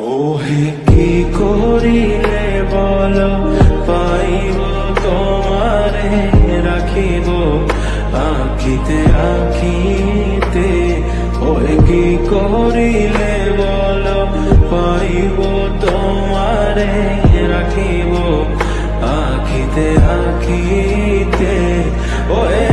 ওহে কি করিলে বল পাইব তোমারে রাখিব আখিতে আখিতে। ওহে কি করিলে বল পাইব তোমারে রাখিব আখিতে আখিতে। ওহে